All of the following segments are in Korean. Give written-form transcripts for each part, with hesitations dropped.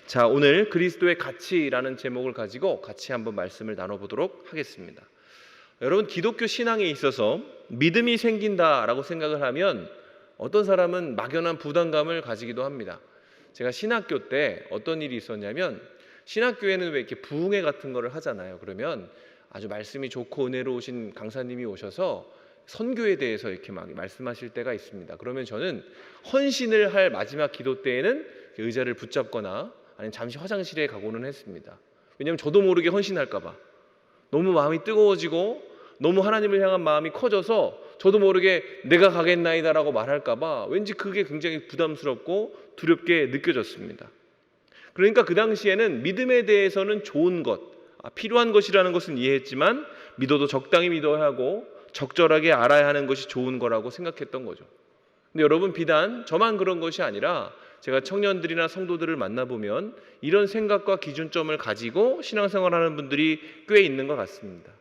자, 오늘 그리스도의 가치라는 제목을 가지고 같이 한번 말씀을 나눠보도록 하겠습니다. 여러분, 기독교 신앙에 있어서 믿음이 생긴다라고 생각을 하면 어떤 사람은 막연한 부담감을 가지기도 합니다. 제가 신학교 때 어떤 일이 있었냐면, 신학교에는 왜 이렇게 부흥회 같은 거를 하잖아요. 그러면 아주 말씀이 좋고 은혜로우신 강사님이 오셔서 선교에 대해서 이렇게 막 말씀하실 때가 있습니다. 그러면 저는 헌신을 할 마지막 기도 때에는 의자를 붙잡거나 아니면 잠시 화장실에 가고는 했습니다. 왜냐하면 저도 모르게 헌신할까 봐 너무 마음이 뜨거워지고 너무 하나님을 향한 마음이 커져서 저도 모르게 내가 가겠나이다라고 말할까 봐 왠지 그게 굉장히 부담스럽고 두렵게 느껴졌습니다. 그러니까 그 당시에는 믿음에 대해서는 좋은 것, 필요한 것이라는 것은 이해했지만 믿어도 적당히 믿어야 하고 적절하게 알아야 하는 것이 좋은 거라고 생각했던 거죠. 근데 여러분, 비단 저만 그런 것이 아니라 제가 청년들이나 성도들을 만나보면 이런 생각과 기준점을 가지고 신앙생활하는 분들이 꽤 있는 것 같습니다.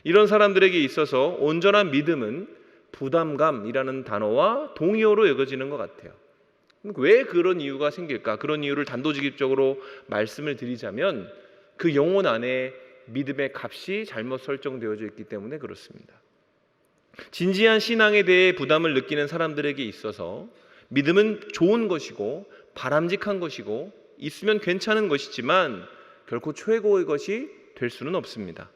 이런 사람들에게 있어서 온전한 믿음은 부담감이라는 단어와 동의어로 여겨지는 것 같아요. 왜 그런 이유가 생길까? 그런 이유를 단도직입적으로 말씀을 드리자면 그 영혼 안에 믿음의 값이 잘못 설정되어져 있기 때문에 그렇습니다. 진지한 신앙에 대해 부담을 느끼는 사람들에게 있어서 믿음은 좋은 것이고 바람직한 것이고 있으면 괜찮은 것이지만 결코 최고의 것이 될 수는 없습니다.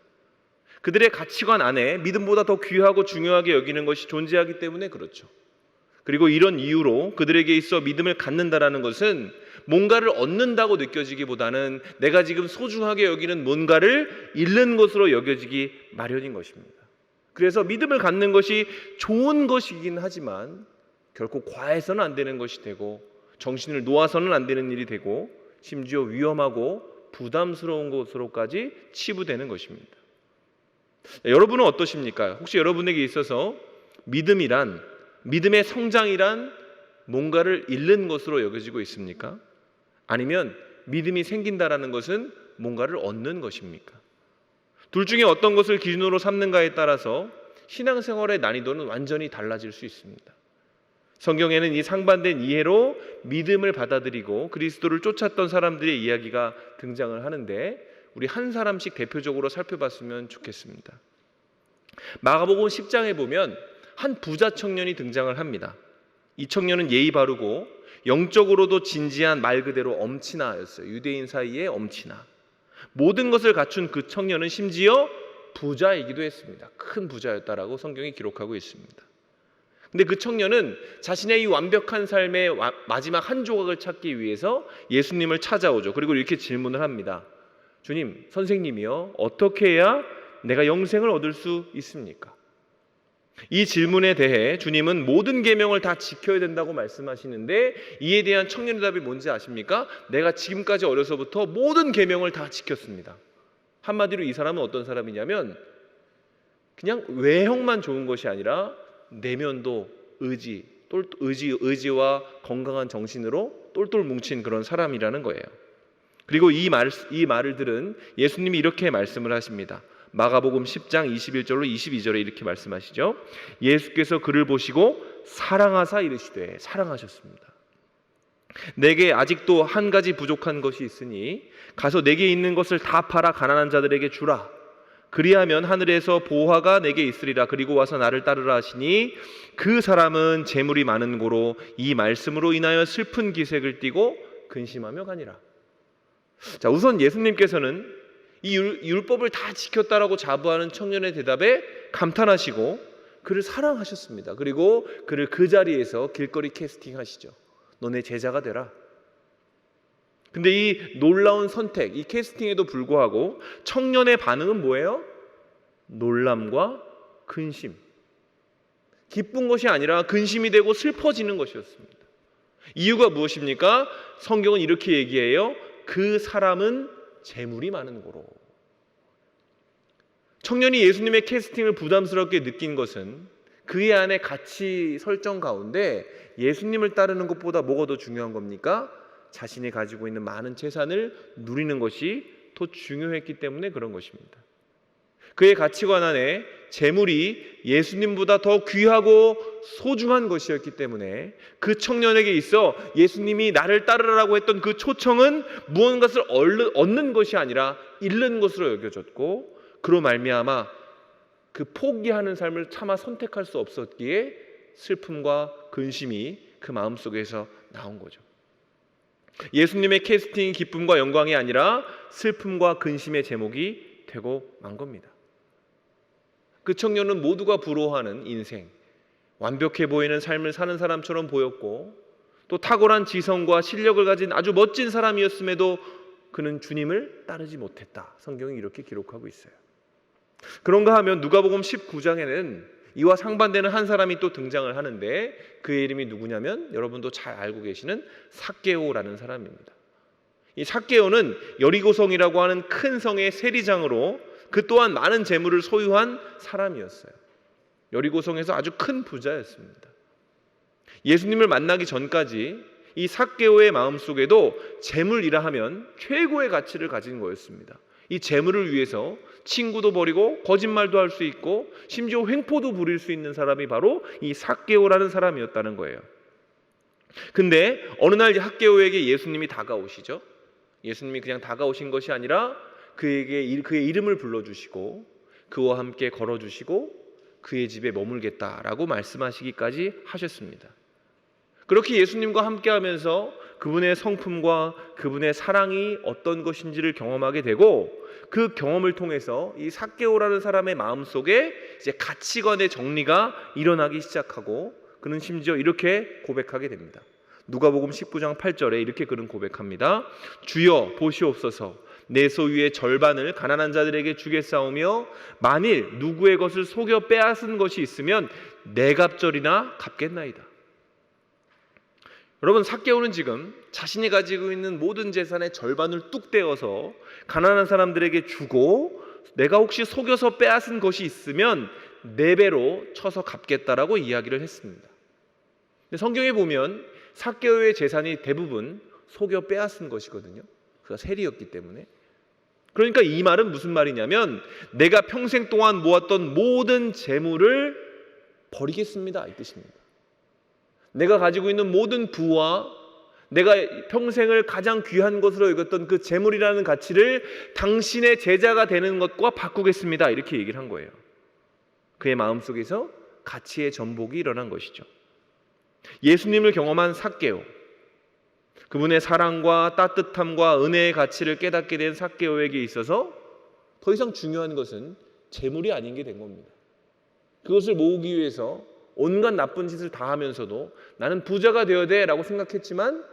그들의 가치관 안에 믿음보다 더 귀하고 중요하게 여기는 것이 존재하기 때문에 그렇죠. 그리고 이런 이유로 그들에게 있어 믿음을 갖는다라는 것은 뭔가를 얻는다고 느껴지기보다는 내가 지금 소중하게 여기는 뭔가를 잃는 것으로 여겨지기 마련인 것입니다. 그래서 믿음을 갖는 것이 좋은 것이긴 하지만 결코 과해서는 안 되는 것이 되고 정신을 놓아서는 안 되는 일이 되고 심지어 위험하고 부담스러운 것으로까지 치부되는 것입니다. 여러분은 어떠십니까? 혹시 여러분에게 있어서 믿음의 성장이란 뭔가를 잃는 것으로 여겨지고 있습니까? 아니면 믿음이 생긴다라는 것은 뭔가를 얻는 것입니까? 둘 중에 어떤 것을 기준으로 삼는가에 따라서 신앙생활의 난이도는 완전히 달라질 수 있습니다. 성경에는 이 상반된 이해로 믿음을 받아들이고 그리스도를 쫓았던 사람들의 이야기가 등장을 하는데 우리 한 사람씩 대표적으로 살펴봤으면 좋겠습니다. 마가복음 10장에 보면 한 부자 청년이 등장을 합니다. 이 청년은 예의 바르고 영적으로도 진지한 말 그대로 엄친아였어요. 유대인 사이에 엄친아. 모든 것을 갖춘 그 청년은 심지어 부자이기도 했습니다. 큰 부자였다라고 성경이 기록하고 있습니다. 근데 그 청년은 자신의 이 완벽한 삶의 마지막 한 조각을 찾기 위해서 예수님을 찾아오죠. 그리고 이렇게 질문을 합니다. 주님, 선생님이요, 어떻게 해야 내가 영생을 얻을 수 있습니까? 이 질문에 대해 주님은 모든 계명을 다 지켜야 된다고 말씀하시는데 이에 대한 청년의 답이 뭔지 아십니까? 내가 지금까지 어려서부터 모든 계명을 다 지켰습니다. 한마디로 이 사람은 어떤 사람이냐면 그냥 외형만 좋은 것이 아니라 내면도 의지와 건강한 정신으로 똘똘 뭉친 그런 사람이라는 거예요. 그리고 이 말을 들은 예수님이 이렇게 말씀을 하십니다. 마가복음 10장 21절로 22절에 이렇게 말씀하시죠. 예수께서 그를 보시고 사랑하사 이르시되, 사랑하셨습니다. 내게 아직도 한 가지 부족한 것이 있으니 가서 내게 있는 것을 다 팔아 가난한 자들에게 주라. 그리하면 하늘에서 보화가 내게 있으리라. 그리고 와서 나를 따르라 하시니 그 사람은 재물이 많은 고로 이 말씀으로 인하여 슬픈 기색을 띠고 근심하며 가니라. 자, 우선 예수님께서는 이 율법을 다 지켰다라고 자부하는 청년의 대답에 감탄하시고 그를 사랑하셨습니다. 그리고 그를 그 자리에서 길거리 캐스팅하시죠. 너네 제자가 되라. 근데 이 놀라운 선택, 이 캐스팅에도 불구하고 청년의 반응은 뭐예요? 놀람과 근심. 기쁜 것이 아니라 근심이 되고 슬퍼지는 것이었습니다. 이유가 무엇입니까? 성경은 이렇게 얘기해요. 그 사람은 재물이 많은 고로. 청년이 예수님의 캐스팅을 부담스럽게 느낀 것은 그의 안에 가치 설정 가운데 예수님을 따르는 것보다 뭐가 더 중요한 겁니까? 자신이 가지고 있는 많은 재산을 누리는 것이 더 중요했기 때문에 그런 것입니다. 그의 가치관 안에 재물이 예수님보다 더 귀하고 소중한 것이었기 때문에 그 청년에게 있어 예수님이 나를 따르라고 했던 그 초청은 무언가를 얻는 것이 아니라 잃는 것으로 여겨졌고, 그로 말미암아 그 포기하는 삶을 차마 선택할 수 없었기에 슬픔과 근심이 그 마음속에서 나온 거죠. 예수님의 캐스팅이 기쁨과 영광이 아니라 슬픔과 근심의 제목이 되고 만 겁니다. 그 청년은 모두가 부러워하는 인생, 완벽해 보이는 삶을 사는 사람처럼 보였고, 또 탁월한 지성과 실력을 가진 아주 멋진 사람이었음에도 그는 주님을 따르지 못했다. 성경이 이렇게 기록하고 있어요. 그런가 하면 누가복음 19장에는 이와 상반되는 한 사람이 또 등장을 하는데, 그의 이름이 누구냐면 여러분도 잘 알고 계시는 삭개오라는 사람입니다. 이 삭개오는 여리고성이라고 하는 큰 성의 세리장으로 그 또한 많은 재물을 소유한 사람이었어요. 여리고성에서 아주 큰 부자였습니다. 예수님을 만나기 전까지 이 삭개오의 마음속에도 재물이라 하면 최고의 가치를 가진 거였습니다. 이 재물을 위해서 친구도 버리고 거짓말도 할 수 있고 심지어 횡포도 부릴 수 있는 사람이 바로 이 삭개오라는 사람이었다는 거예요. 근데 어느 날 삭개오에게 예수님이 다가오시죠. 예수님이 그냥 다가오신 것이 아니라 그에게 그의 이름을 불러주시고 그와 함께 걸어주시고 그의 집에 머물겠다라고 말씀하시기까지 하셨습니다. 그렇게 예수님과 함께하면서 그분의 성품과 그분의 사랑이 어떤 것인지를 경험하게 되고, 그 경험을 통해서 이 삭개오라는 사람의 마음속에 이제 가치관의 정리가 일어나기 시작하고, 그는 심지어 이렇게 고백하게 됩니다. 누가복음 19장 8절에 이렇게 그는 고백합니다. 주여 보시옵소서, 내 소유의 절반을 가난한 자들에게 주겠사오며 만일 누구의 것을 속여 빼앗은 것이 있으면 내 갑절이나 갚겠나이다. 여러분, 삭개오는 지금 자신이 가지고 있는 모든 재산의 절반을 뚝 떼어서 가난한 사람들에게 주고, 내가 혹시 속여서 빼앗은 것이 있으면 4배로 쳐서 갚겠다라고 이야기를 했습니다. 근데 성경에 보면 삭개오의 재산이 대부분 속여 빼앗은 것이거든요. 그가 세리였기 때문에. 그러니까 이 말은 무슨 말이냐면, 내가 평생 동안 모았던 모든 재물을 버리겠습니다, 이 뜻입니다. 내가 가지고 있는 모든 부와 내가 평생을 가장 귀한 것으로 여겼던 그 재물이라는 가치를 당신의 제자가 되는 것과 바꾸겠습니다, 이렇게 얘기를 한 거예요. 그의 마음속에서 가치의 전복이 일어난 것이죠. 예수님을 경험한 삭개오, 그분의 사랑과 따뜻함과 은혜의 가치를 깨닫게 된 삭개오에게 있어서 더 이상 중요한 것은 재물이 아닌 게 된 겁니다. 그것을 모으기 위해서 온갖 나쁜 짓을 다 하면서도 나는 부자가 되어야 돼 라고 생각했지만,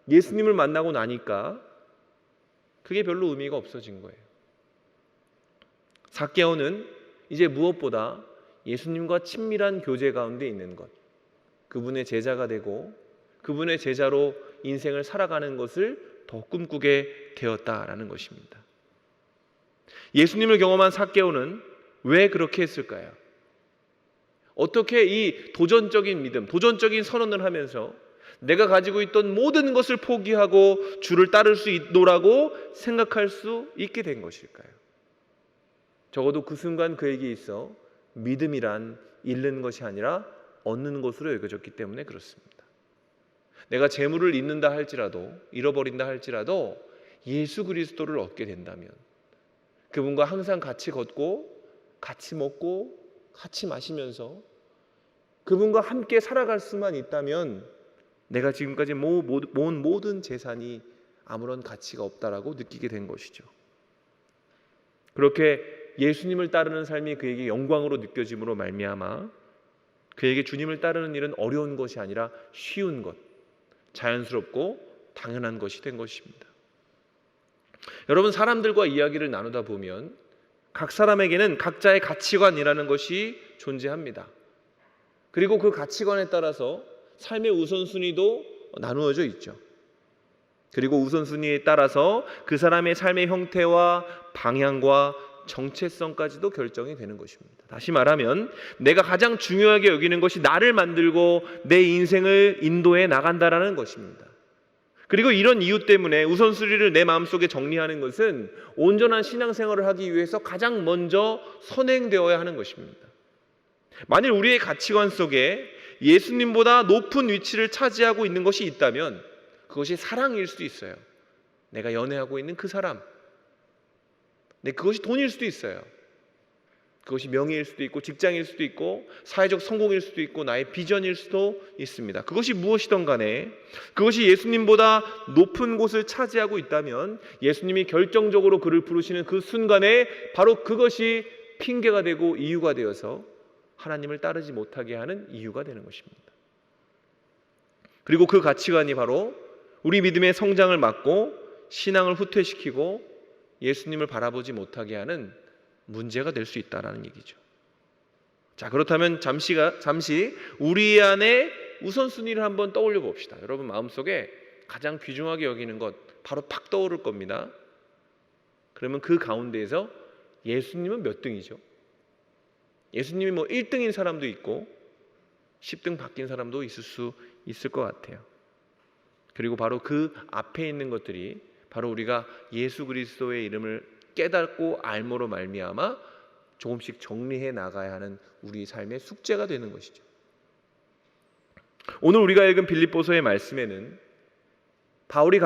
예수님을 만나고 나니까 그게 별로 의미가 없어진 거예요. 삭개오는 이제 무엇보다 예수님과 친밀한 교제 가운데 있는 것, 그분의 제자가 되고 그분의 제자로 인생을 살아가는 것을 더 꿈꾸게 되었다라는 것입니다. 예수님을 경험한 삭개오는 왜 그렇게 했을까요? 어떻게 이 도전적인 믿음, 도전적인 선언을 하면서 내가 가지고 있던 모든 것을 포기하고 주를 따를 수 있노라고 생각할 수 있게 된 것일까요? 적어도 그 순간 그에게 있어 믿음이란 잃는 것이 아니라 얻는 것으로 여겨졌기 때문에 그렇습니다. 내가 재물을 잃는다 할지라도, 잃어버린다 할지라도 예수 그리스도를 얻게 된다면, 그분과 항상 같이 걷고 같이 먹고 같이 마시면서 그분과 함께 살아갈 수만 있다면 내가 지금까지 모은 모든 재산이 아무런 가치가 없다라고 느끼게 된 것이죠. 그렇게 예수님을 따르는 삶이 그에게 영광으로 느껴짐으로 말미암아 그에게 주님을 따르는 일은 어려운 것이 아니라 쉬운 것, 자연스럽고 당연한 것이 된 것입니다. 여러분, 사람들과 이야기를 나누다 보면 각 사람에게는 각자의 가치관이라는 것이 존재합니다. 그리고 그 가치관에 따라서 삶의 우선순위도 나누어져 있죠. 그리고 우선순위에 따라서 그 사람의 삶의 형태와 방향과 정체성까지도 결정이 되는 것입니다. 다시 말하면 내가 가장 중요하게 여기는 것이 나를 만들고 내 인생을 인도해 나간다라는 것입니다. 그리고 이런 이유 때문에 우선순위를 내 마음속에 정리하는 것은 온전한 신앙생활을 하기 위해서 가장 먼저 선행되어야 하는 것입니다. 만일 우리의 가치관 속에 예수님보다 높은 위치를 차지하고 있는 것이 있다면 그것이 사랑일 수도 있어요. 내가 연애하고 있는 그 사람, 그것이 돈일 수도 있어요. 그것이 명예일 수도 있고 직장일 수도 있고 사회적 성공일 수도 있고 나의 비전일 수도 있습니다. 그것이 무엇이든 간에 그것이 예수님보다 높은 곳을 차지하고 있다면 예수님이 결정적으로 그를 부르시는 그 순간에 바로 그것이 핑계가 되고 이유가 되어서 하나님을 따르지 못하게 하는 이유가 되는 것입니다. 그리고 그 가치관이 바로 우리 믿음의 성장을 막고 신앙을 후퇴시키고 예수님을 바라보지 못하게 하는 문제가 될 수 있다는 얘기죠. 자, 그렇다면 잠시 우리 안에 우선순위를 한번 떠올려 봅시다. 여러분 마음속에 가장 귀중하게 여기는 것 바로 팍 떠오를 겁니다. 그러면 그 가운데에서 예수님은 몇 등이죠? 예수님이 1등인 사람도 있고 10등 바뀐 사람도 있을 것 같아요. 그리고 바로 그 앞에 있는 것들이 바로 우리가 예수 그리스도의 이름을 깨닫고 알므로 말미암아 조금씩 정리해 나가야 하는 우리 삶의 숙제가 되는 것이죠. 오늘 우리가 읽은 빌립보서의 말씀에는 바울의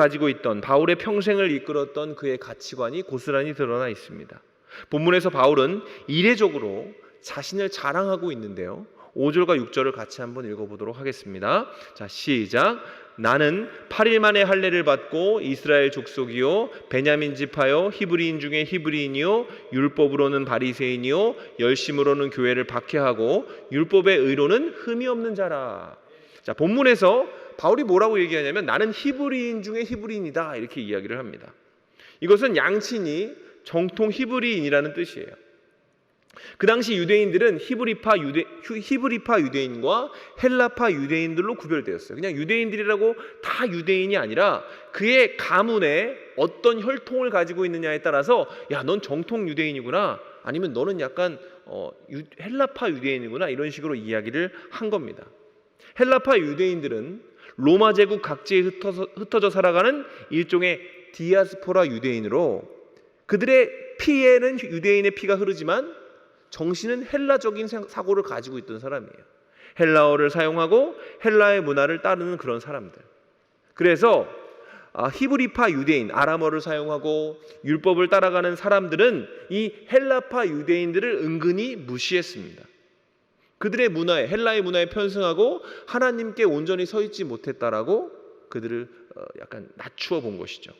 평생을 이끌었던 그의 가치관이 고스란히 드러나 있습니다. 본문에서 바울은 이례적으로 자신을 자랑하고 있는데요. 5절과 6절을 같이 한번 읽어보도록 하겠습니다. 자, 시작. 나는 8일 만에 할례를 받고 이스라엘 족속이요 베냐민 지파요 히브리인 중에 히브리인이요 율법으로는 바리새인이요 열심으로는 교회를 박해하고 율법의 의로는 흠이 없는 자라. 자, 본문에서 바울이 뭐라고 얘기하냐면 나는 히브리인 중에 히브리인이다 이렇게 이야기를 합니다. 이것은 양친이 정통 히브리인이라는 뜻이에요. 그 당시 유대인들은 히브리파 유대인과 헬라파 유대인들로 구별되었어요. 그냥 유대인들이라고 다 유대인이 아니라 그의 가문에 어떤 혈통을 가지고 있느냐에 따라서 야, 넌 정통 유대인이구나 아니면 너는 약간 헬라파 유대인이구나 이런 식으로 이야기를 한 겁니다. 헬라파 유대인들은 로마 제국 각지에 흩어져 살아가는 일종의 디아스포라 유대인으로 그들의 피에는 유대인의 피가 흐르지만 정신은 헬라적인 사고를 가지고 있던 사람이에요. 헬라어를 사용하고 헬라의 문화를 따르는 그런 사람들. 그래서 히브리파 유대인, 아람어를 사용하고 율법을 따라가는 사람들은 이 헬라파 유대인들을 은근히 무시했습니다. 그들의 문화에, 헬라의 문화에 편승하고 하나님께 온전히 서 있지 못했다라고 그들을 약간 낮추어 본 것이죠.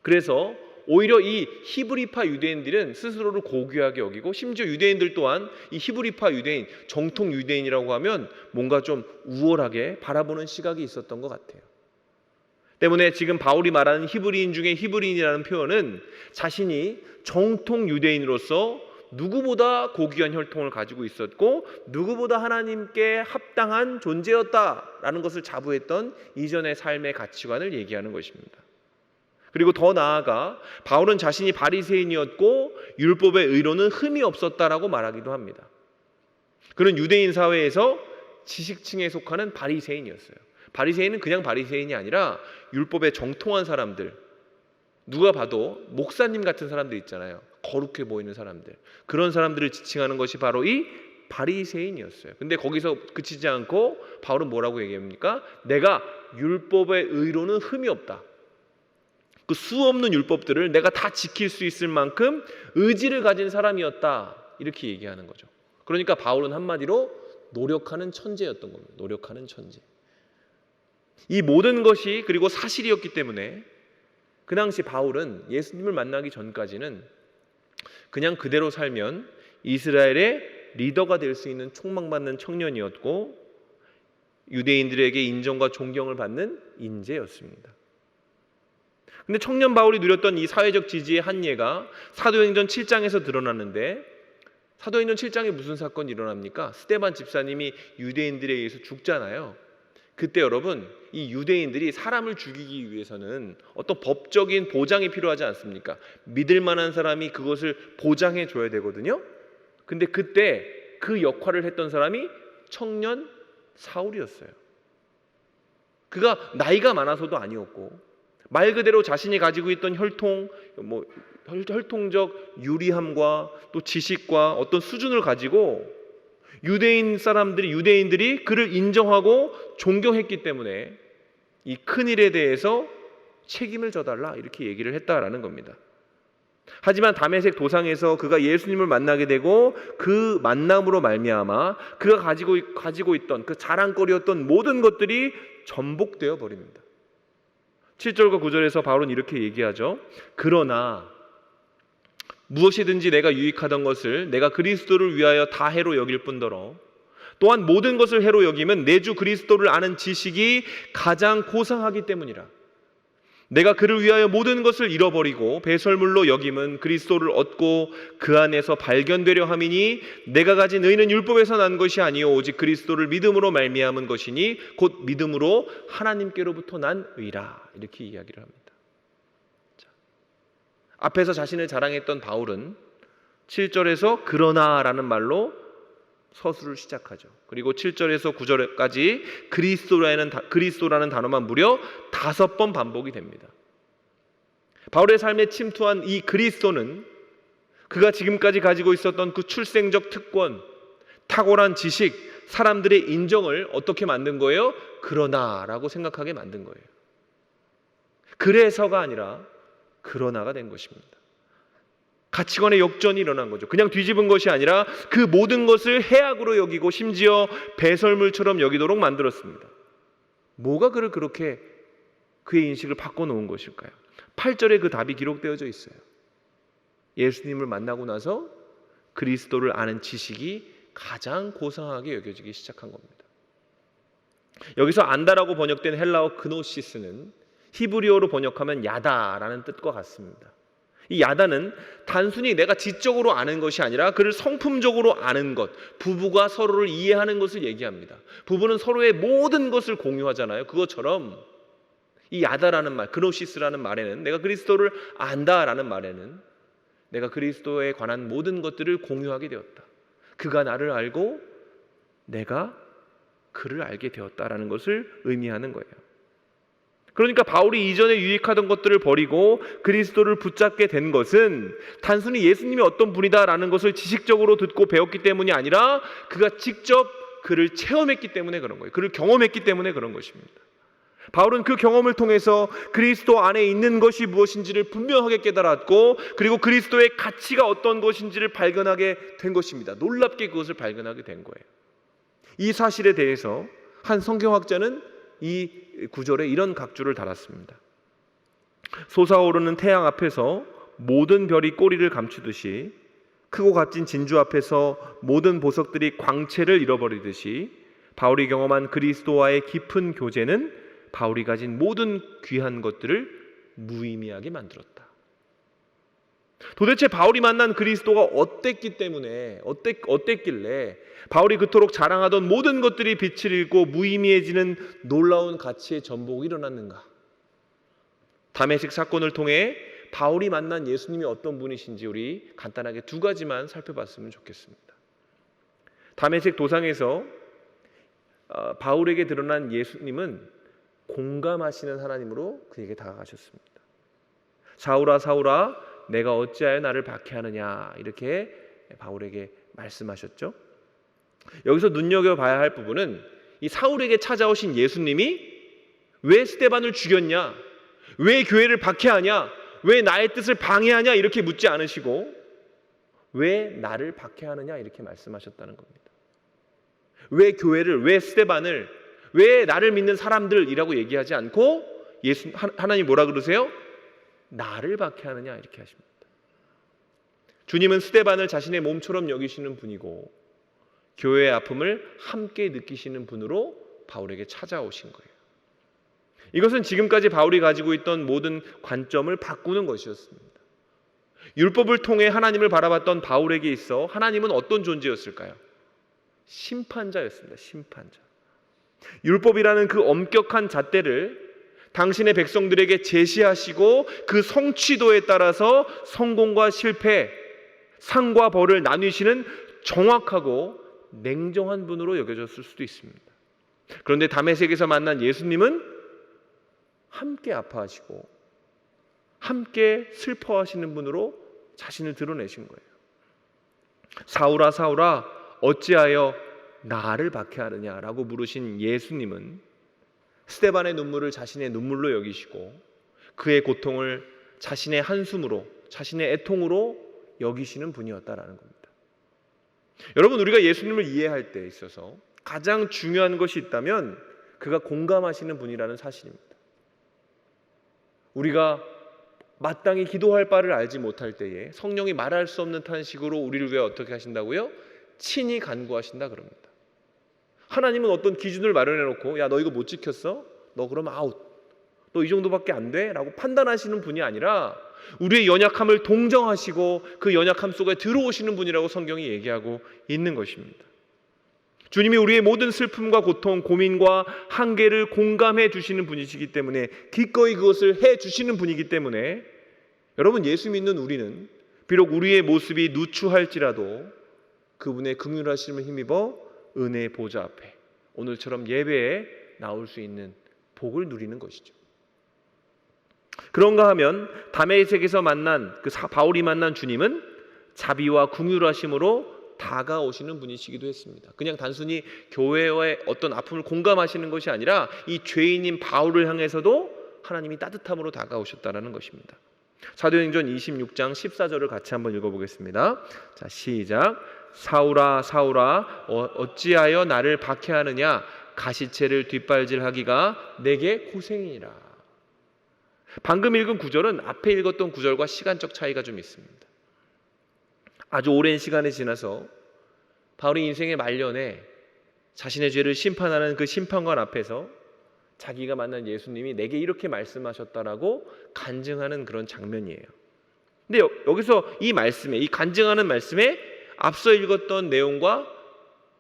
그래서 오히려 이 히브리파 유대인들은 스스로를 고귀하게 여기고 심지어 유대인들 또한 이 히브리파 유대인, 정통 유대인이라고 하면 뭔가 좀 우월하게 바라보는 시각이 있었던 것 같아요. 때문에 지금 바울이 말하는 히브리인 중에 히브리인이라는 표현은 자신이 정통 유대인으로서 누구보다 고귀한 혈통을 가지고 있었고 누구보다 하나님께 합당한 존재였다라는 것을 자부했던 이전의 삶의 가치관을 얘기하는 것입니다. 그리고 더 나아가 바울은 자신이 바리새인이었고 율법의 의로는 흠이 없었다라고 말하기도 합니다. 그는 유대인 사회에서 지식층에 속하는 바리새인이었어요. 바리새인은 그냥 바리새인이 아니라 율법에 정통한 사람들, 누가 봐도 목사님 같은 사람들 있잖아요. 거룩해 보이는 사람들, 그런 사람들을 지칭하는 것이 바로 이 바리새인이었어요. 근데 거기서 그치지 않고 바울은 뭐라고 얘기합니까? 내가 율법의 의로는 흠이 없다. 그 수없는 율법들을 내가 다 지킬 수 있을 만큼 의지를 가진 사람이었다 이렇게 얘기하는 거죠. 그러니까 바울은 한마디로 노력하는 천재였던 겁니다. 노력하는 천재. 이 모든 것이 그리고 사실이었기 때문에 그 당시 바울은 예수님을 만나기 전까지는 그냥 그대로 살면 이스라엘의 리더가 될 수 있는 촉망받는 청년이었고 유대인들에게 인정과 존경을 받는 인재였습니다. 근데 청년 바울이 누렸던 이 사회적 지지의 한 예가 사도행전 7장에서 드러났는데 사도행전 7장에 무슨 사건이 일어납니까? 스데반 집사님이 유대인들에 의해서 죽잖아요. 그때 여러분 이 유대인들이 사람을 죽이기 위해서는 어떤 법적인 보장이 필요하지 않습니까? 믿을 만한 사람이 그것을 보장해 줘야 되거든요. 근데 그때 그 역할을 했던 사람이 청년 사울이었어요. 그가 나이가 많아서도 아니었고 말 그대로 자신이 가지고 있던 혈통적 유리함과 또 지식과 어떤 수준을 가지고 유대인들이 그를 인정하고 존경했기 때문에 이 큰일에 대해서 책임을 져달라 이렇게 얘기를 했다라는 겁니다. 하지만 다메섹 도상에서 그가 예수님을 만나게 되고 그 만남으로 말미암아 그가 가지고 있던 그 자랑거리였던 모든 것들이 전복되어 버립니다. 7절과 9절에서 바울은 이렇게 얘기하죠. 그러나 무엇이든지 내가 유익하던 것을 내가 그리스도를 위하여 다 해로 여길 뿐더러 또한 모든 것을 해로 여김은 내 주 그리스도를 아는 지식이 가장 고상하기 때문이라. 내가 그를 위하여 모든 것을 잃어버리고 배설물로 여김은 그리스도를 얻고 그 안에서 발견되려 함이니 내가 가진 의는 율법에서 난 것이 아니요 오직 그리스도를 믿음으로 말미암은 것이니 곧 믿음으로 하나님께로부터 난 의라. 이렇게 이야기를 합니다. 앞에서 자신을 자랑했던 바울은 7절에서 그러나라는 말로 서술을 시작하죠. 그리고 7절에서 9절까지 그리스도라는 단어만 무려 5번 반복이 됩니다. 바울의 삶에 침투한 이 그리스도는 그가 지금까지 가지고 있었던 그 출생적 특권, 탁월한 지식, 사람들의 인정을 어떻게 만든 거예요? 그러나라고 생각하게 만든 거예요. 그래서가 아니라 그러나가 된 것입니다. 가치관의 역전이 일어난 거죠. 그냥 뒤집은 것이 아니라 그 모든 것을 해악으로 여기고 심지어 배설물처럼 여기도록 만들었습니다. 뭐가 그를 그렇게 그의 인식을 바꿔놓은 것일까요? 8절에 그 답이 기록되어져 있어요. 예수님을 만나고 나서 그리스도를 아는 지식이 가장 고상하게 여겨지기 시작한 겁니다. 여기서 안다라고 번역된 헬라어 그노시스는 히브리어로 번역하면 야다라는 뜻과 같습니다. 이 야다는 단순히 내가 지적으로 아는 것이 아니라 그를 성품적으로 아는 것, 부부가 서로를 이해하는 것을 얘기합니다. 부부는 서로의 모든 것을 공유하잖아요. 그것처럼 이 야다라는 말, 그노시스라는 말에는 내가 그리스도를 안다라는 말에는 내가 그리스도에 관한 모든 것들을 공유하게 되었다. 그가 나를 알고 내가 그를 알게 되었다라는 것을 의미하는 거예요. 그러니까 바울이 이전에 유익하던 것들을 버리고 그리스도를 붙잡게 된 것은 단순히 예수님이 어떤 분이다라는 것을 지식적으로 듣고 배웠기 때문이 아니라 그가 직접 그를 체험했기 때문에 그런 거예요. 그를 경험했기 때문에 그런 것입니다. 바울은 그 경험을 통해서 그리스도 안에 있는 것이 무엇인지를 분명하게 깨달았고 그리고 그리스도의 가치가 어떤 것인지를 발견하게 된 것입니다. 놀랍게 그것을 발견하게 된 거예요. 이 사실에 대해서 한 성경학자는 이 구절에 이런 각주를 달았습니다. 솟아오르는 태양 앞에서 모든 별이 꼬리를 감추듯이 크고 값진 진주 앞에서 모든 보석들이 광채를 잃어버리듯이 바울이 경험한 그리스도와의 깊은 교제는 바울이 가진 모든 귀한 것들을 무의미하게 만들었다. 도대체 바울이 만난 그리스도가 어땠길래 바울이 그토록 자랑하던 모든 것들이 빛을 잃고 무의미해지는 놀라운 가치의 전복이 일어났는가? 다메섹 사건을 통해 바울이 만난 예수님이 어떤 분이신지 우리 간단하게 2가지만 살펴봤으면 좋겠습니다. 다메섹 도상에서 바울에게 드러난 예수님은 공감하시는 하나님으로 그에게 다가가셨습니다. 사울아 사울아 내가 어찌하여 나를 박해하느냐 이렇게 바울에게 말씀하셨죠. 여기서 눈여겨봐야 할 부분은 이 사울에게 찾아오신 예수님이 왜 스데반을 죽였냐, 왜 교회를 박해하냐, 왜 나의 뜻을 방해하냐 이렇게 묻지 않으시고 왜 나를 박해하느냐 이렇게 말씀하셨다는 겁니다. 왜 교회를, 왜 스데반을, 왜 나를 믿는 사람들이라고 얘기하지 않고 하나님 뭐라 그러세요? 나를 박해하느냐 이렇게 하십니다. 주님은 스데반을 자신의 몸처럼 여기시는 분이고 교회의 아픔을 함께 느끼시는 분으로 바울에게 찾아오신 거예요. 이것은 지금까지 바울이 가지고 있던 모든 관점을 바꾸는 것이었습니다. 율법을 통해 하나님을 바라봤던 바울에게 있어 하나님은 어떤 존재였을까요? 심판자였습니다. 심판자. 율법이라는 그 엄격한 잣대를 당신의 백성들에게 제시하시고 그 성취도에 따라서 성공과 실패, 상과 벌을 나누시는 정확하고 냉정한 분으로 여겨졌을 수도 있습니다. 그런데 다메섹에서 만난 예수님은 함께 아파하시고 함께 슬퍼하시는 분으로 자신을 드러내신 거예요. 사울아 사울아 어찌하여 나를 박해하느냐라고 물으신 예수님은 스데반의 눈물을 자신의 눈물로 여기시고 그의 고통을 자신의 한숨으로, 자신의 애통으로 여기시는 분이었다라는 겁니다. 여러분, 우리가 예수님을 이해할 때 있어서 가장 중요한 것이 있다면 그가 공감하시는 분이라는 사실입니다. 우리가 마땅히 기도할 바를 알지 못할 때에 성령이 말할 수 없는 탄식으로 우리를 위해 어떻게 하신다고요? 친히 간구하신다 그럽니다. 하나님은 어떤 기준을 마련해 놓고 야, 너 이거 못 지켰어? 너 그럼 아웃. 너 이 정도밖에 안 돼? 라고 판단하시는 분이 아니라 우리의 연약함을 동정하시고 그 연약함 속에 들어오시는 분이라고 성경이 얘기하고 있는 것입니다. 주님이 우리의 모든 슬픔과 고통, 고민과 한계를 공감해 주시는 분이시기 때문에, 기꺼이 그것을 해 주시는 분이기 때문에 여러분, 예수 믿는 우리는 비록 우리의 모습이 누추할지라도 그분의 긍휼하심을 힘입어 은혜의 보좌 앞에 오늘처럼 예배에 나올 수 있는 복을 누리는 것이죠. 그런가 하면 다메섹에서 만난 바울이 만난 주님은 자비와 긍휼하심으로 다가오시는 분이시기도 했습니다. 그냥 단순히 교회의 어떤 아픔을 공감하시는 것이 아니라 이 죄인인 바울을 향해서도 하나님이 따뜻함으로 다가오셨다는 것입니다. 사도행전 26장 14절을 같이 한번 읽어보겠습니다. 자, 시작. 사울아 사울아 어찌하여 나를 박해하느냐, 가시채를 뒷발질하기가 내게 고생이니라. 방금 읽은 구절은 앞에 읽었던 구절과 시간적 차이가 좀 있습니다. 아주 오랜 시간이 지나서 바울이 인생의 말년에 자신의 죄를 심판하는 그 심판관 앞에서 자기가 만난 예수님이 내게 이렇게 말씀하셨다라고 간증하는 그런 장면이에요. 근데 여기서 이 말씀에, 이 간증하는 말씀에 앞서 읽었던 내용과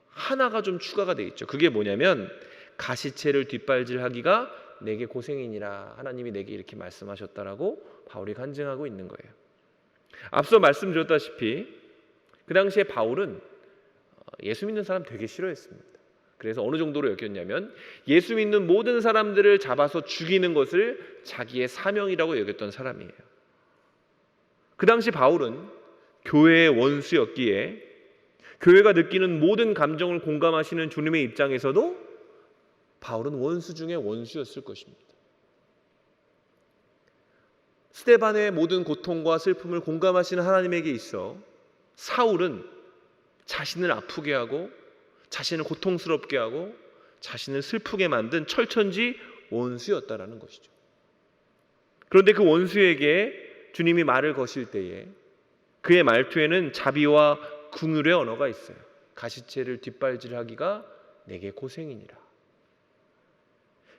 하나가 좀 추가가 되어 있죠. 그게 뭐냐면 가시채를 뒷발질하기가 내게 고생이니라. 하나님이 내게 이렇게 말씀하셨다라고 바울이 간증하고 있는 거예요. 앞서 말씀드렸다시피 그 당시에 바울은 예수 믿는 사람 되게 싫어했습니다. 그래서 어느 정도로 여겼냐면 예수 믿는 모든 사람들을 잡아서 죽이는 것을 자기의 사명이라고 여겼던 사람이에요. 그 당시 바울은 교회의 원수였기에 교회가 느끼는 모든 감정을 공감하시는 주님의 입장에서도 바울은 원수 중에 원수였을 것입니다. 스데반의 모든 고통과 슬픔을 공감하시는 하나님에게 있어 사울은 자신을 아프게 하고 자신을 고통스럽게 하고 자신을 슬프게 만든 철천지 원수였다라는 것이죠. 그런데 그 원수에게 주님이 말을 거실 때에 그의 말투에는 자비와 긍휼의 언어가 있어요. 가시채를 뒷발질하기가 내게 고생이니라.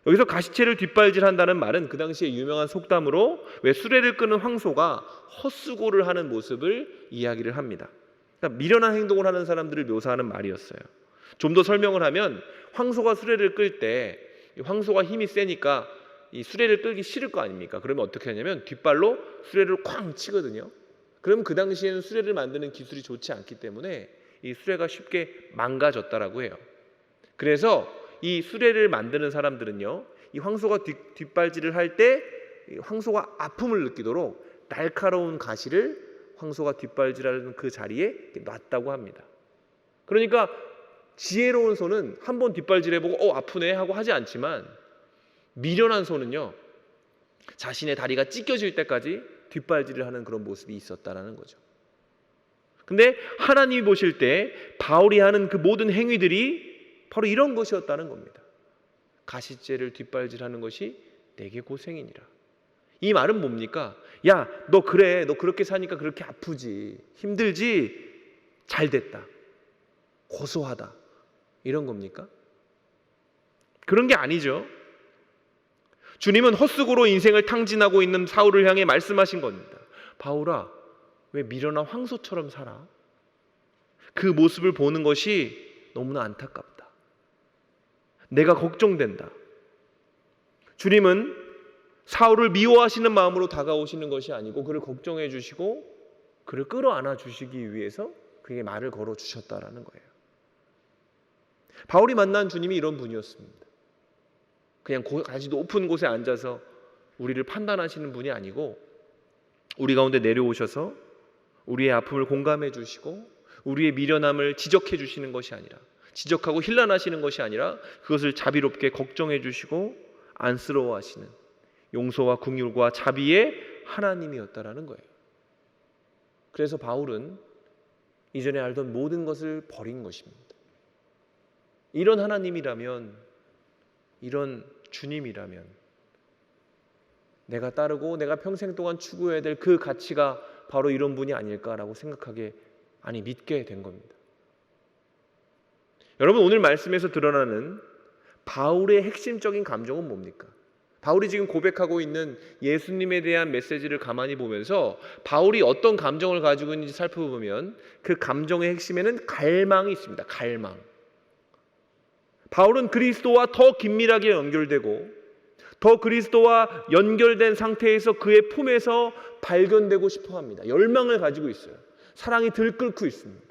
여기서 가시채를 뒷발질한다는 말은 그 당시에 유명한 속담으로 왜 수레를 끄는 황소가 헛수고를 하는 모습을 이야기를 합니다. 그러니까 미련한 행동을 하는 사람들을 묘사하는 말이었어요. 좀 더 설명을 하면 황소가 수레를 끌 때 황소가 힘이 세니까 이 수레를 끌기 싫을 거 아닙니까? 그러면 어떻게 하냐면 뒷발로 수레를 쾅 치거든요. 그럼 그 당시에는 수레를 만드는 기술이 좋지 않기 때문에 이 수레가 쉽게 망가졌다라고 해요. 그래서 이 수레를 만드는 사람들은요, 이 황소가 뒷발질을 할 때 황소가 아픔을 느끼도록 날카로운 가시를 황소가 뒷발질하는 그 자리에 놨다고 합니다. 그러니까 지혜로운 소는 한번 뒷발질해보고 아프네 하고 하지 않지만 미련한 소는요, 자신의 다리가 찢겨질 때까지 뒷발질을 하는 그런 모습이 있었다라는 거죠. 근데 하나님이 보실 때 바울이 하는 그 모든 행위들이 바로 이런 것이었다는 겁니다. 가시째를 뒷발질하는 것이 내게 고생이니라. 이 말은 뭡니까? 야, 너 그래, 너 그렇게 사니까 그렇게 아프지, 힘들지, 잘 됐다, 고소하다, 이런 겁니까? 그런 게 아니죠. 주님은 헛수고로 인생을 탕진하고 있는 사울을 향해 말씀하신 겁니다. 바울아, 왜 미련한 황소처럼 살아? 그 모습을 보는 것이 너무나 안타깝다. 내가 걱정된다. 주님은 사울을 미워하시는 마음으로 다가오시는 것이 아니고 그를 걱정해 주시고 그를 끌어안아 주시기 위해서 그에게 말을 걸어 주셨다라는 거예요. 바울이 만난 주님이 이런 분이었습니다. 그냥 아주 높은 곳에 앉아서 우리를 판단하시는 분이 아니고 우리 가운데 내려오셔서 우리의 아픔을 공감해 주시고 우리의 미련함을 지적해 주시는 것이 아니라, 지적하고 힐난하시는 것이 아니라 그것을 자비롭게 걱정해 주시고 안쓰러워하시는 용서와 긍휼과 자비의 하나님이었다라는 거예요. 그래서 바울은 이전에 알던 모든 것을 버린 것입니다. 이런 하나님이라면, 이런 주님이라면 내가 따르고 내가 평생 동안 추구해야 될 그 가치가 바로 이런 분이 아닐까라고 믿게 된 겁니다. 여러분, 오늘 말씀에서 드러나는 바울의 핵심적인 감정은 뭡니까? 바울이 지금 고백하고 있는 예수님에 대한 메시지를 가만히 보면서 바울이 어떤 감정을 가지고 있는지 살펴보면 그 감정의 핵심에는 갈망이 있습니다. 갈망. 바울은 그리스도와 더 긴밀하게 연결되고 더 그리스도와 연결된 상태에서 그의 품에서 발견되고 싶어 합니다. 열망을 가지고 있어요. 사랑이 들끓고 있습니다.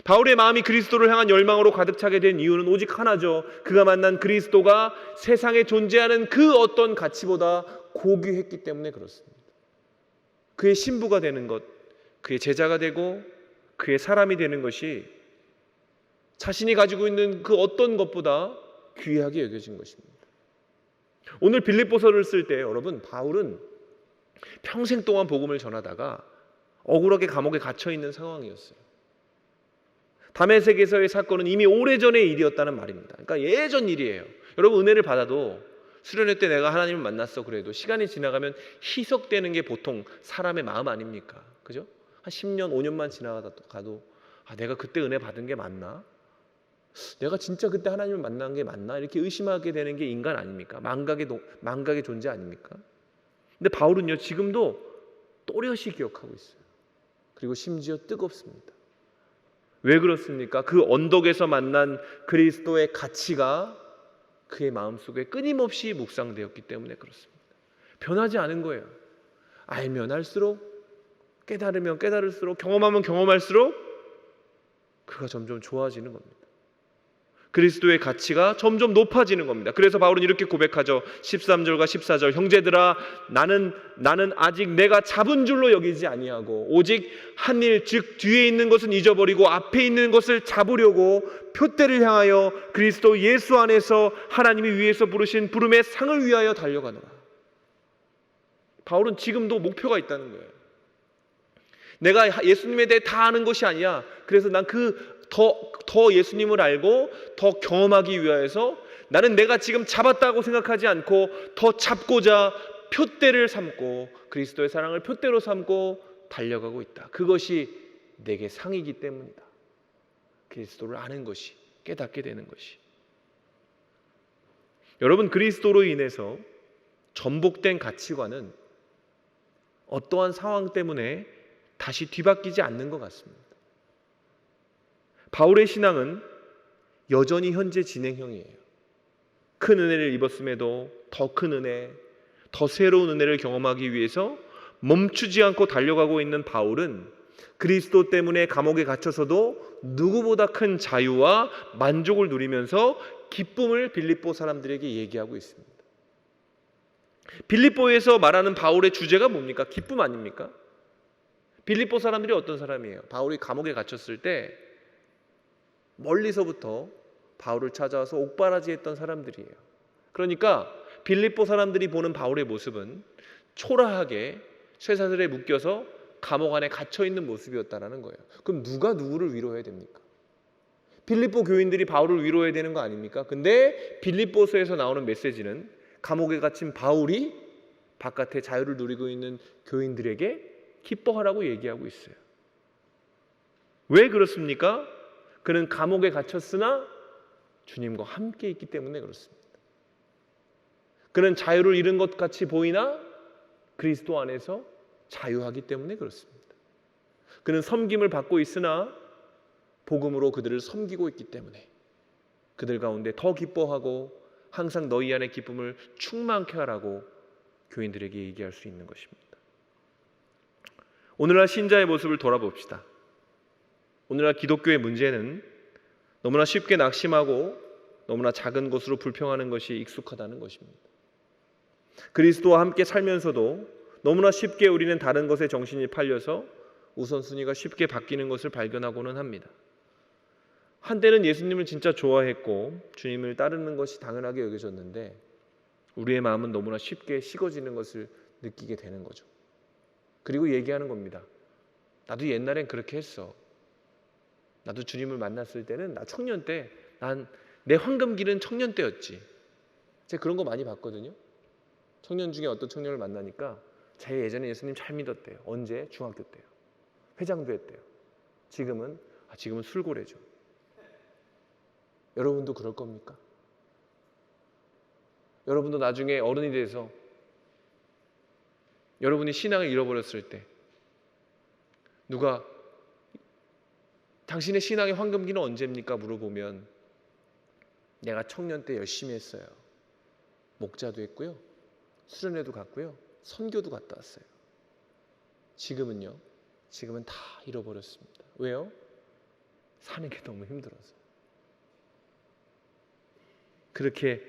바울의 마음이 그리스도를 향한 열망으로 가득 차게 된 이유는 오직 하나죠. 그가 만난 그리스도가 세상에 존재하는 그 어떤 가치보다 고귀했기 때문에 그렇습니다. 그의 신부가 되는 것, 그의 제자가 되고 그의 사람이 되는 것이 자신이 가지고 있는 그 어떤 것보다 귀하게 여겨진 것입니다. 오늘 빌립보서를 쓸 때 여러분, 바울은 평생 동안 복음을 전하다가 억울하게 감옥에 갇혀 있는 상황이었어요. 다메섹에서의 사건은 이미 오래전의 일이었다는 말입니다. 그러니까 예전 일이에요. 여러분, 은혜를 받아도 수련회 때 내가 하나님을 만났어 그래도 시간이 지나가면 희석되는 게 보통 사람의 마음 아닙니까? 그죠? 한 10년, 5년만 지나가도 내가 그때 은혜 받은 게 맞나? 내가 진짜 그때 하나님을 만난 게 맞나? 이렇게 의심하게 되는 게 인간 아닙니까? 망각의 존재 아닙니까? 근데 바울은요, 지금도 또렷이 기억하고 있어요. 그리고 심지어 뜨겁습니다. 왜 그렇습니까? 그 언덕에서 만난 그리스도의 가치가 그의 마음속에 끊임없이 묵상되었기 때문에 그렇습니다. 변하지 않은 거예요. 알면 알수록, 깨달으면 깨달을수록, 경험하면 경험할수록 그가 점점 좋아지는 겁니다. 그리스도의 가치가 점점 높아지는 겁니다. 그래서 바울은 이렇게 고백하죠. 13절과 14절, 형제들아, 나는 아직 내가 잡은 줄로 여기지 아니하고 오직 한 일, 즉 뒤에 있는 것은 잊어버리고 앞에 있는 것을 잡으려고 표대를 향하여 그리스도 예수 안에서 하나님이 위에서 부르신 부름의 상을 위하여 달려가노라. 바울은 지금도 목표가 있다는 거예요. 내가 예수님에 대해 다 아는 것이 아니야. 그래서 난 더 예수님을 알고 더 경험하기 위해서 나는 내가 지금 잡았다고 생각하지 않고 더 잡고자 표대를 삼고 그리스도의 사랑을 표대로 삼고 달려가고 있다. 그것이 내게 상이기 때문이다. 그리스도를 아는 것이, 깨닫게 되는 것이. 여러분, 그리스도로 인해서 전복된 가치관은 어떠한 상황 때문에 다시 뒤바뀌지 않는 것 같습니다. 바울의 신앙은 여전히 현재 진행형이에요. 큰 은혜를 입었음에도 더 큰 은혜, 더 새로운 은혜를 경험하기 위해서 멈추지 않고 달려가고 있는 바울은 그리스도 때문에 감옥에 갇혀서도 누구보다 큰 자유와 만족을 누리면서 기쁨을 빌립보 사람들에게 얘기하고 있습니다. 빌립보에서 말하는 바울의 주제가 뭡니까? 기쁨 아닙니까? 빌립보 사람들이 어떤 사람이에요? 바울이 감옥에 갇혔을 때 멀리서부터 바울을 찾아와서 옥바라지했던 사람들이에요. 그러니까 빌립보 사람들이 보는 바울의 모습은 초라하게 쇠사슬에 묶여서 감옥 안에 갇혀있는 모습이었다는 거예요. 그럼 누가 누구를 위로해야 됩니까? 빌립보 교인들이 바울을 위로해야 되는 거 아닙니까? 근데 빌립보서에서 나오는 메시지는 감옥에 갇힌 바울이 바깥에 자유를 누리고 있는 교인들에게 기뻐하라고 얘기하고 있어요. 왜 그렇습니까? 그는 감옥에 갇혔으나 주님과 함께 있기 때문에 그렇습니다. 그는 자유를 잃은 것 같이 보이나 그리스도 안에서 자유하기 때문에 그렇습니다. 그는 섬김을 받고 있으나 복음으로 그들을 섬기고 있기 때문에 그들 가운데 더 기뻐하고 항상 너희 안의 기쁨을 충만케 하라고 교인들에게 얘기할 수 있는 것입니다. 오늘날 신자의 모습을 돌아봅시다. 오늘날 기독교의 문제는 너무나 쉽게 낙심하고 너무나 작은 것으로 불평하는 것이 익숙하다는 것입니다. 그리스도와 함께 살면서도 너무나 쉽게 우리는 다른 것에 정신이 팔려서 우선순위가 쉽게 바뀌는 것을 발견하고는 합니다. 한때는 예수님을 진짜 좋아했고 주님을 따르는 것이 당연하게 여겨졌는데 우리의 마음은 너무나 쉽게 식어지는 것을 느끼게 되는 거죠. 그리고 얘기하는 겁니다. 나도 옛날엔 그렇게 했어. 나도 주님을 만났을 때는 나 청년 때 내 황금기는 청년 때였지. 제가 그런 거 많이 봤거든요. 청년 중에 어떤 청년을 만나니까 제 예전에 예수님 잘 믿었대요. 언제? 중학교 때요. 회장도 했대요. 지금은 술고래죠. 여러분도 그럴 겁니까? 여러분도 나중에 어른이 돼서 여러분이 신앙을 잃어버렸을 때 누가 당신의 신앙의 황금기는 언제입니까? 물어보면 내가 청년 때 열심히 했어요. 목자도 했고요. 수련회도 갔고요. 선교도 갔다 왔어요. 지금은요? 지금은 다 잃어버렸습니다. 왜요? 사는 게 너무 힘들어서. 그렇게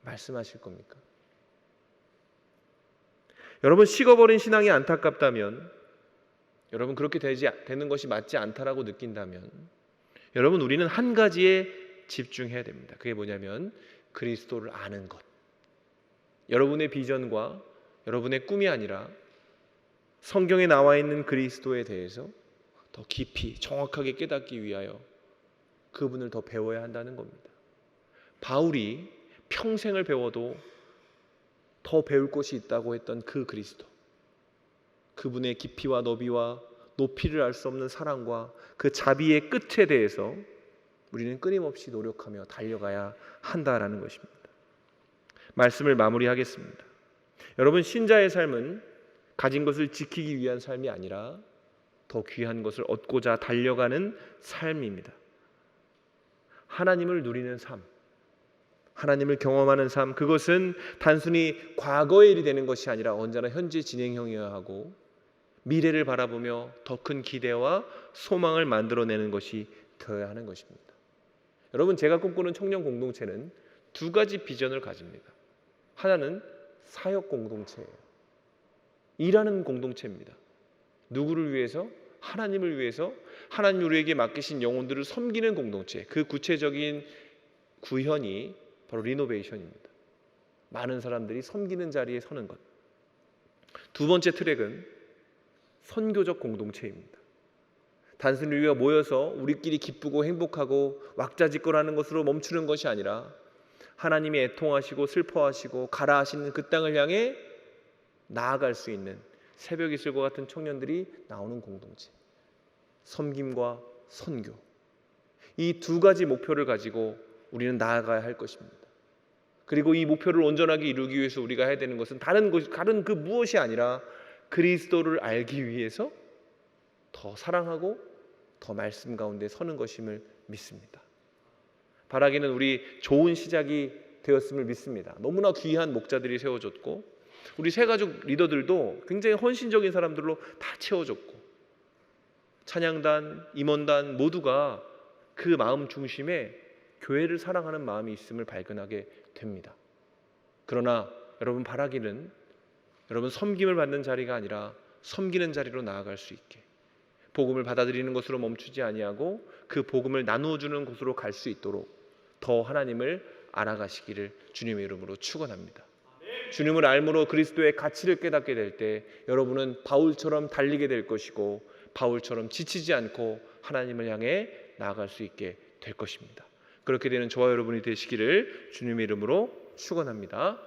말씀하실 겁니까? 여러분, 식어버린 신앙이 안타깝다면, 여러분 그렇게 되는 것이 맞지 않다라고 느낀다면, 여러분 우리는 한 가지에 집중해야 됩니다. 그게 뭐냐면 그리스도를 아는 것. 여러분의 비전과 여러분의 꿈이 아니라 성경에 나와 있는 그리스도에 대해서 더 깊이 정확하게 깨닫기 위하여 그분을 더 배워야 한다는 겁니다. 바울이 평생을 배워도 더 배울 것이 있다고 했던 그 그리스도, 그분의 깊이와 너비와 높이를 알 수 없는 사랑과 그 자비의 끝에 대해서 우리는 끊임없이 노력하며 달려가야 한다라는 것입니다. 말씀을 마무리하겠습니다. 여러분, 신자의 삶은 가진 것을 지키기 위한 삶이 아니라 더 귀한 것을 얻고자 달려가는 삶입니다. 하나님을 누리는 삶, 하나님을 경험하는 삶, 그것은 단순히 과거의 일이 되는 것이 아니라 언제나 현재 진행형이어야 하고 미래를 바라보며 더 큰 기대와 소망을 만들어내는 것이 되어야 하는 것입니다. 여러분, 제가 꿈꾸는 청년 공동체는 두 가지 비전을 가집니다. 하나는 사역 공동체예요. 일하는 공동체입니다. 누구를 위해서? 하나님을 위해서 하나님 우리에게 맡기신 영혼들을 섬기는 공동체. 그 구체적인 구현이 바로 리노베이션입니다. 많은 사람들이 섬기는 자리에 서는 것. 두 번째 트랙은 선교적 공동체입니다. 단순히 우리가 모여서 우리끼리 기쁘고 행복하고 왁자지껄하는 것으로 멈추는 것이 아니라 하나님이 애통하시고 슬퍼하시고 가라 하시는 그 땅을 향해 나아갈 수 있는 새벽 이슬과 같은 청년들이 나오는 공동체. 섬김과 선교. 이 두 가지 목표를 가지고 우리는 나아가야 할 것입니다. 그리고 이 목표를 온전하게 이루기 위해서 우리가 해야 되는 것은 다른 그 무엇이 아니라 그리스도를 알기 위해서 더 사랑하고 더 말씀 가운데 서는 것임을 믿습니다. 바라기는 우리 좋은 시작이 되었음을 믿습니다. 너무나 귀한 목자들이 세워졌고 우리 새가족 리더들도 굉장히 헌신적인 사람들로 다 채워졌고 찬양단, 임원단 모두가 그 마음 중심에 교회를 사랑하는 마음이 있음을 발견하게 됩니다. 그러나 여러분, 바라기는 여러분 섬김을 받는 자리가 아니라 섬기는 자리로 나아갈 수 있게, 복음을 받아들이는 것으로 멈추지 아니하고 그 복음을 나누어 주는 곳으로 갈 수 있도록 더 하나님을 알아가시기를 주님의 이름으로 축원합니다. 주님을 알므로 그리스도의 가치를 깨닫게 될 때 여러분은 바울처럼 달리게 될 것이고 바울처럼 지치지 않고 하나님을 향해 나아갈 수 있게 될 것입니다. 그렇게 되는 저와 여러분이 되시기를 주님의 이름으로 축원합니다.